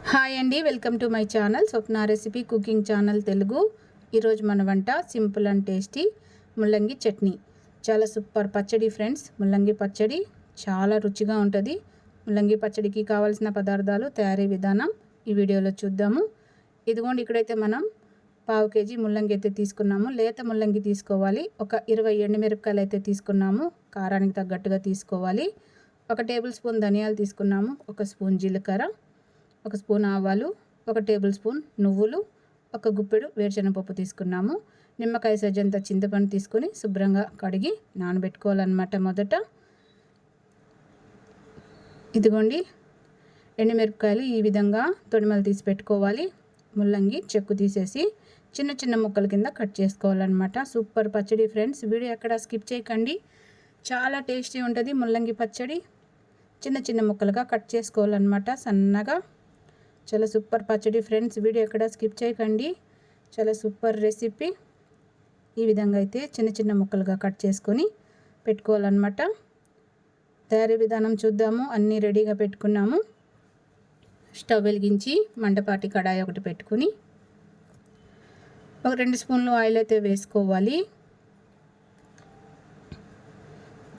Hi అండి, welcome to my channel Swapna recipe cooking channel Telugu. ఈరోజు మన వంట సింపుల్ అండ్ టేస్టీ ముల్లంగి చట్నీ. చాలా సూపర్ పచ్చడి ఫ్రెండ్స్. ముల్లంగి పచ్చడి చాలా రుచిగా ఉంటుంది. ముల్లంగి పచ్చడికి కావాల్సిన పదార్థాలు, తయారీ విధానం ఈ వీడియోలో చూద్దాము. ఇదిగోండి, ఇక్కడైతే మనం 1/2 కేజీ ముల్లంగి అయితే తీసుకున్నాము. లేత ముల్లంగి తీసుకోవాలి. ఒక 20 ఎండుమిరపకాయలు అయితే తీసుకున్నాము. కారానికి తగ్గట్టుగా తీసుకోవాలి. 1 టేబుల్ స్పూన్ ధనియాలు తీసుకున్నాము. 1 స్పూన్ జీలకర్ర, 1 స్పూన్ ఆవాలు, 1 టేబుల్ స్పూన్ నువ్వులు, 1 గుప్పెడు వేరుశనగపప్పు తీసుకున్నాము. నిమ్మకాయ సజ్జంత చింతపండు తీసుకొని శుభ్రంగా కడిగి నానబెట్టుకోవాలన్నమాట. మొదట ఇదిగోండి, ఎండుమిరపకాయలు ఈ విధంగా తొడిమలు తీసి పెట్టుకోవాలి. ముల్లంగి చెక్కు తీసేసి చిన్న చిన్న ముక్కల కింద కట్ చేసుకోవాలన్నమాట. సూపర్ పచ్చడి ఫ్రెండ్స్. వీడియో ఎక్కడ స్కిప్ చేయకండి. చాలా టేస్టీ ఉంటుంది ముల్లంగి పచ్చడి. చిన్న చిన్న ముక్కలుగా కట్ చేసుకోవాలన్నమాట, సన్నగా. చాలా సూపర్ పచ్చడి ఫ్రెండ్స్. వీడియో ఎక్కడ స్కిప్ చేయకండి. చాలా సూపర్ రెసిపీ. ఈ విధంగా అయితే చిన్న చిన్న ముక్కలుగా కట్ చేసుకొని పెట్టుకోవాలన్నమాట. తయారీ విధానం చూద్దాము. అన్నీ రెడీగా పెట్టుకున్నాము. స్టవ్ వెలిగించి మంటపాటి కడాయి ఒకటి పెట్టుకుని ఒక 2 స్పూన్లు ఆయిల్ అయితే వేసుకోవాలి.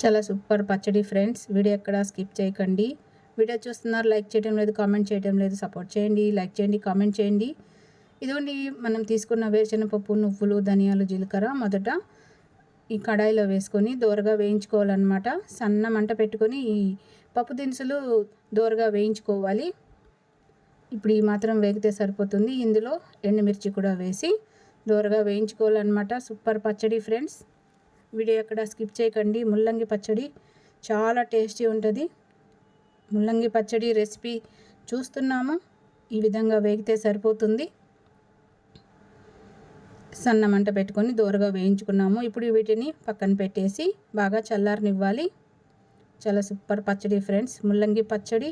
చాలా సూపర్ పచ్చడి ఫ్రెండ్స్. వీడియో ఎక్కడ స్కిప్ చేయకండి. వీడియో చూస్తున్నారు, లైక్ చేయడం లేదు, కామెంట్ చేయడం లేదు. సపోర్ట్ చేయండి, లైక్ చేయండి, కామెంట్ చేయండి. ఇదిగోండి, మనం తీసుకున్న వేరుశనగపప్పు, నువ్వులు, ధనియాలు, జీలకర్ర మొదట ఈ కడాయిలో వేసుకొని దోరగా వేయించుకోవాలన్నమాట. సన్న మంట పెట్టుకొని ఈ పప్పు దినుసులు దోరగా వేయించుకోవాలి. ఇప్పుడు ఈ మాత్రం వేగితే సరిపోతుంది. ఇందులో ఎండుమిర్చి కూడా వేసి దోరగా వేయించుకోవాలన్నమాట. సూపర్ పచ్చడి ఫ్రెండ్స్. వీడియో ఎక్కడ స్కిప్ చేయకండి. ముల్లంగి పచ్చడి చాలా టేస్టీ ఉంటుంది. ముల్లంగి పచ్చడి రెసిపీ చూస్తున్నాము. ఈ విధంగా వేగితే సరిపోతుంది. సన్న మంట పెట్టుకొని దోరగా వేయించుకున్నాము. ఇప్పుడు వీటిని పక్కన పెట్టేసి బాగా చల్లారనివ్వాలి. చాలా సూపర్ పచ్చడి ఫ్రెండ్స్. ముల్లంగి పచ్చడి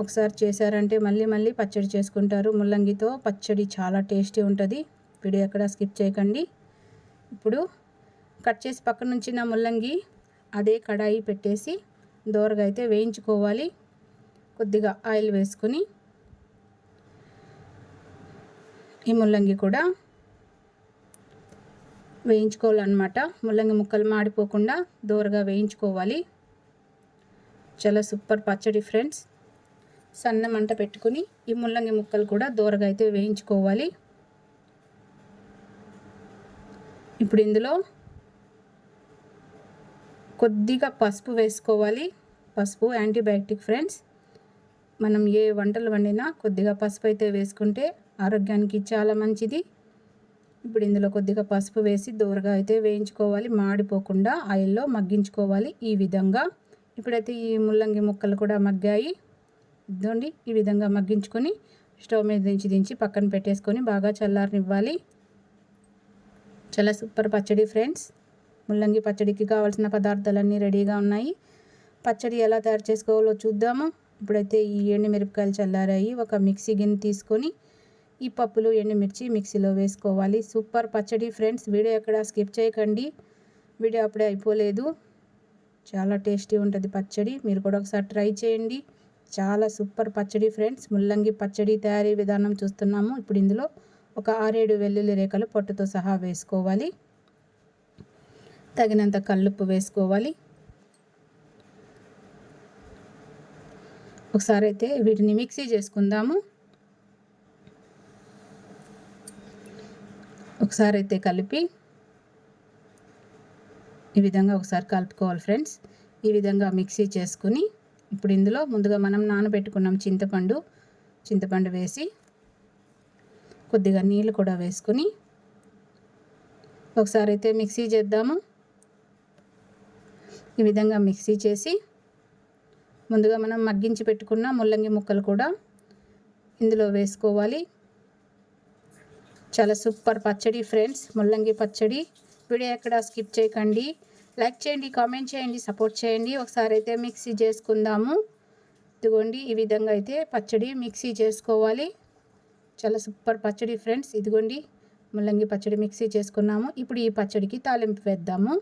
ఒకసారి చేశారంటే మళ్ళీ మళ్ళీ పచ్చడి చేసుకుంటారు. ముల్లంగితో పచ్చడి చాలా టేస్టీ ఉంటుంది. వీడియో ఎక్కడ స్కిప్ చేయకండి. ఇప్పుడు కట్ చేసి పక్కన ఉంచిన ముల్లంగి అదే కడాయి పెట్టేసి దోరగా అయితే వేయించుకోవాలి. కొద్దిగా ఆయిల్ వేసుకుని ఈ ముల్లంగి కూడా వేయించుకోవాలన్నమాట. ముల్లంగి ముక్కలు మాడిపోకుండా దోరగా వేయించుకోవాలి. చాలా సూపర్ పచ్చడి ఫ్రెండ్స్. సన్న మంట పెట్టుకుని ఈ ముల్లంగి ముక్కలు కూడా దోరగా అయితే వేయించుకోవాలి. ఇప్పుడు ఇందులో కొద్దిగా పసుపు వేసుకోవాలి. పసుపు యాంటీబయాటిక్ ఫ్రెండ్స్. మనం ఏ వంటలు వండినా కొద్దిగా పసుపు అయితే వేసుకుంటే ఆరోగ్యానికి చాలా మంచిది. ఇప్పుడు ఇందులో కొద్దిగా పసుపు వేసి దోరగా అయితే వేయించుకోవాలి. మాడిపోకుండా ఆయిల్లో మగ్గించుకోవాలి ఈ విధంగా. ఇప్పుడైతే ఈ ముల్లంగి ముక్కలు కూడా మగ్గాయి. ఇదండి, ఈ విధంగా మగ్గించుకొని స్టవ్ మీద దించి పక్కన పెట్టేసుకొని బాగా చల్లారనివ్వాలి. చాలా సూపర్ పచ్చడి ఫ్రెండ్స్. ముల్లంగి పచ్చడికి కావాల్సిన పదార్థాలన్నీ రెడీగా ఉన్నాయి. పచ్చడి ఎలా తయారు చేసుకోవాలో చూద్దాము. ఇప్పుడైతే ఈ ఎండుమిరపకాయలు చల్లారాయి. ఒక మిక్సీ గిన్నె తీసుకొని ఈ పప్పులు, ఎండుమిర్చి మిక్సీలో వేసుకోవాలి. సూపర్ పచ్చడి ఫ్రెండ్స్. వీడియో ఎక్కడ స్కిప్ చేయకండి. వీడియో అప్పుడే అయిపోలేదు. చాలా టేస్టీ ఉంటుంది పచ్చడి. మీరు కూడా ఒకసారి ట్రై చేయండి. చాలా సూపర్ పచ్చడి ఫ్రెండ్స్. ముల్లంగి పచ్చడి తయారీ విధానం చూస్తున్నాము. ఇప్పుడు ఇందులో ఒక 6-7 వెల్లుల్లి రేఖలు పొట్టుతో సహా వేసుకోవాలి. తగినంత కల్లుప్పు వేసుకోవాలి. ఒకసారి అయితే వీటిని మిక్సీ చేసుకుందాము. ఒకసారి అయితే కలిపి ఈ విధంగా ఒకసారి కలుపుకోవాలి ఫ్రెండ్స్. ఈ విధంగా మిక్సీ చేసుకుని ఇప్పుడు ఇందులో ముందుగా మనం నానబెట్టుకున్నాం చింతపండు వేసి కొద్దిగా నీళ్ళు కూడా వేసుకుని ఒకసారి అయితే మిక్సీ చేద్దాము. ఈ విధంగా మిక్సీ చేసి ముందుగా మనం మగ్గించి పెట్టుకున్న ముల్లంగి ముక్కలు కూడా ఇందులో వేసుకోవాలి. చాలా సూపర్ పచ్చడి ఫ్రెండ్స్. ముల్లంగి పచ్చడి. వీడియో ఎక్కడ స్కిప్ చేయకండి. లైక్ చేయండి, కామెంట్ చేయండి, సపోర్ట్ చేయండి. ఒకసారి అయితే మిక్సీ చేసుకుందాము. ఇదిగోండి, ఈ విధంగా అయితే పచ్చడి మిక్సీ చేసుకోవాలి. చాలా సూపర్ పచ్చడి ఫ్రెండ్స్. ఇదిగోండి, ముల్లంగి పచ్చడి మిక్సీ చేసుకున్నాము. ఇప్పుడు ఈ పచ్చడికి తాలింపు వేద్దాము.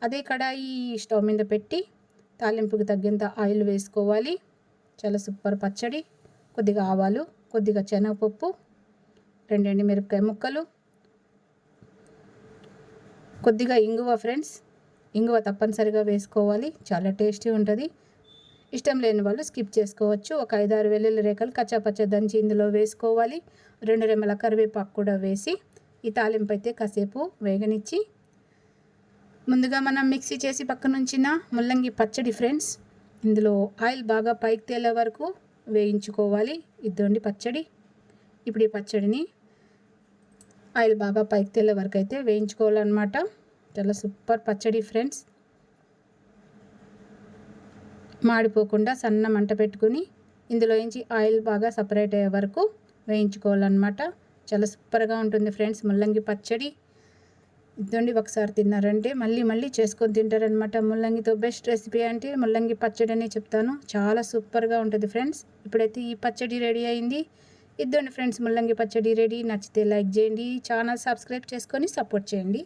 అదే కడాయి స్టవ్ మీద పెట్టి తాలింపుకి తగ్గంత ఆయిల్ వేసుకోవాలి. చాలా సూపర్ పచ్చడి. కొద్దిగా ఆవాలు, కొద్దిగా శనగపప్పు, 2 ఎండుమిరపకాయ ముక్కలు, కొద్దిగా ఇంగువ ఫ్రెండ్స్. ఇంగువ తప్పనిసరిగా వేసుకోవాలి, చాలా టేస్టీ ఉంటుంది. ఇష్టం లేని వాళ్ళు స్కిప్ చేసుకోవచ్చు. ఒక 5-6 వెల్లుల్లి రేఖలు కచ్చాపచ్చ దంచి ఇందులో వేసుకోవాలి. 2 రెమ్మల కరివేపాకు కూడా వేసి ఈ తాలింపు అయితే కాసేపు వేగనిచ్చి, ముందుగా మనం మిక్సీ చేసి పక్కనుంచిన ముల్లంగి పచ్చడి ఫ్రెండ్స్, ఇందులో ఆయిల్ బాగా పైకి తేలే వరకు వేయించుకోవాలి. ఇద్దండి పచ్చడి. ఇప్పుడు ఈ పచ్చడిని ఆయిల్ బాగా పైకి తేలే వరకు అయితే వేయించుకోవాలన్నమాట. చాలా సూపర్ పచ్చడి ఫ్రెండ్స్. మాడిపోకుండా సన్న మంట పెట్టుకుని ఇందులో నుంచి ఆయిల్ బాగా సపరేట్ అయ్యే వరకు వేయించుకోవాలన్నమాట. చాలా సూపర్గా ఉంటుంది ఫ్రెండ్స్ ముల్లంగి పచ్చడి. ఇదండి, ఒకసారి తిన్నారంటే మళ్ళీ మళ్ళీ చేసుకొని తింటారనమాట. ముల్లంగితో బెస్ట్ రెసిపీ అంటే ముల్లంగి పచ్చడి అనే చెప్తాను. చాలా సూపర్గా ఉంటుంది ఫ్రెండ్స్. ఇప్పుడైతే ఈ పచ్చడి రెడీ అయింది. ఇదండి ఫ్రెండ్స్, ముల్లంగి పచ్చడి రెడీ. నచ్చితే లైక్ చేయండి, ఛానల్ సబ్స్క్రైబ్ చేసుకొని సపోర్ట్ చేయండి.